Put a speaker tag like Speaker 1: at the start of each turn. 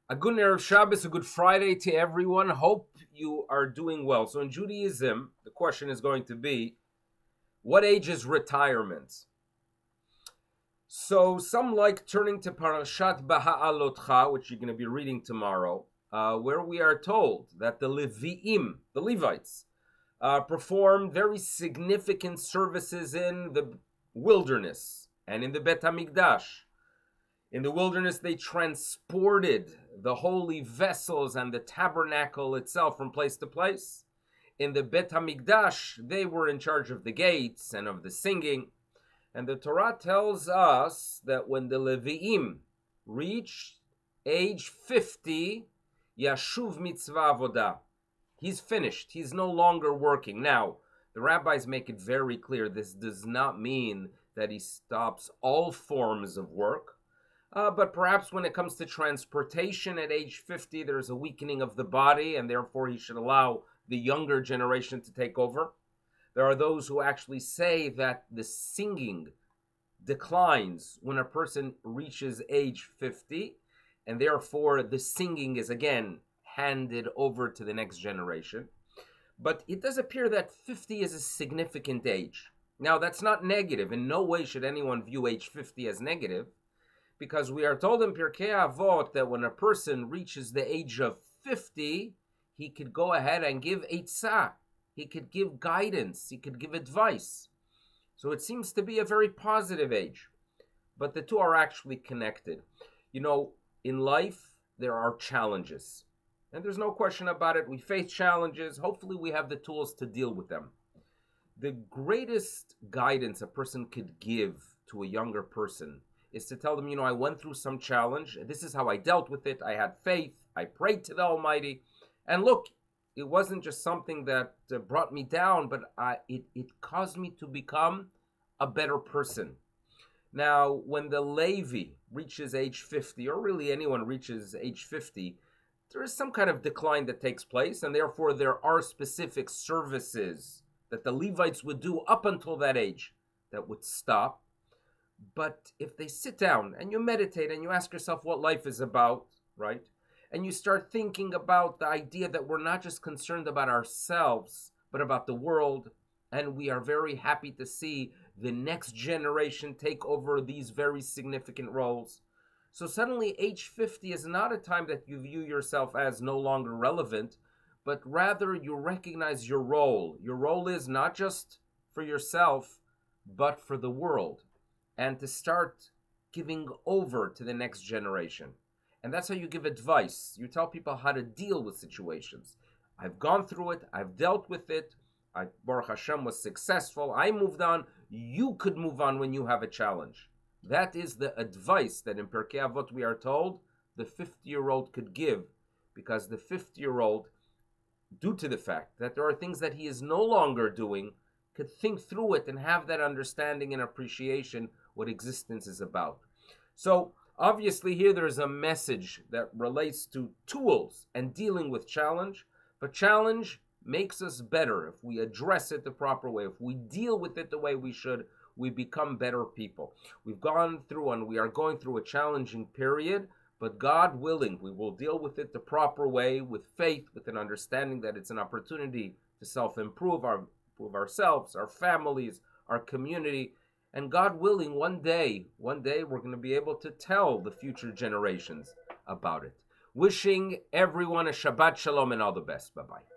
Speaker 1: A good Erev Shabbos, a good Friday to everyone. Hope you are doing well. So in Judaism, the question is going to be, what age is retirement? So some like turning to Parashat Baha'alotcha, which you're going to be reading tomorrow, where we are told that the Levi'im, the Levites, performed very significant services in the wilderness and in the Bet HaMikdash. In the wilderness, they transported the holy vessels and the tabernacle itself from place to place. In the Bet HaMikdash, they were in charge of the gates and of the singing. And the Torah tells us that when the Levi'im reached age 50, Yashuv Mitzvah Avodah. He's finished. He's no longer working. Now, the rabbis make it very clear this does not mean that he stops all forms of work. But perhaps when it comes to transportation at age 50, there's a weakening of the body, and therefore he should allow the younger generation to take over. There are those who actually say that the singing declines when a person reaches age 50, and therefore the singing is again handed over to the next generation. But it does appear that 50 is a significant age. Now, that's not negative. In no way should anyone view age 50 as negative, because we are told in Pirkei Avot that when a person reaches the age of 50, he could go ahead and give eitzah. He could give guidance. He could give advice. So it seems to be a very positive age. But the two are actually connected. You know, in life, there are challenges. And there's no question about it. We face challenges. Hopefully we have the tools to deal with them. The greatest guidance a person could give to a younger person is to tell them, I went through some challenge. This is how I dealt with it. I had faith. I prayed to the Almighty. And look, it wasn't just something that brought me down, but it caused me to become a better person. Now, when the Levi reaches age 50, or really anyone reaches age 50, there is some kind of decline that takes place, and therefore there are specific services that the Levites would do up until that age that would stop. But if they sit down and you meditate and you ask yourself what life is about, right? And you start thinking about the idea that we're not just concerned about ourselves, but about the world. And we are very happy to see the next generation take over these very significant roles. So suddenly age 50 is not a time that you view yourself as no longer relevant, but rather you recognize your role. Your role is not just for yourself, but for the world. And to start giving over to the next generation. And that's how you give advice. You tell people how to deal with situations. I've gone through it. I've dealt with it. Baruch Hashem was successful. I moved on. You could move on when you have a challenge. That is the advice that in Pirkei Avot we are told the 50-year-old could give, because the 50-year-old, due to the fact that there are things that he is no longer doing, could think through it and have that understanding and appreciation what existence is about. So obviously here there's a message that relates to tools and dealing with challenge, but challenge makes us better if we address it the proper way. If we deal with it the way we should, we become better people. We've gone through and we are going through a challenging period, but God willing, we will deal with it the proper way, with faith, with an understanding that it's an opportunity to self-improve, improve ourselves, our families, our community. And God willing, one day we're going to be able to tell the future generations about it. Wishing everyone a Shabbat Shalom and all the best. Bye-bye.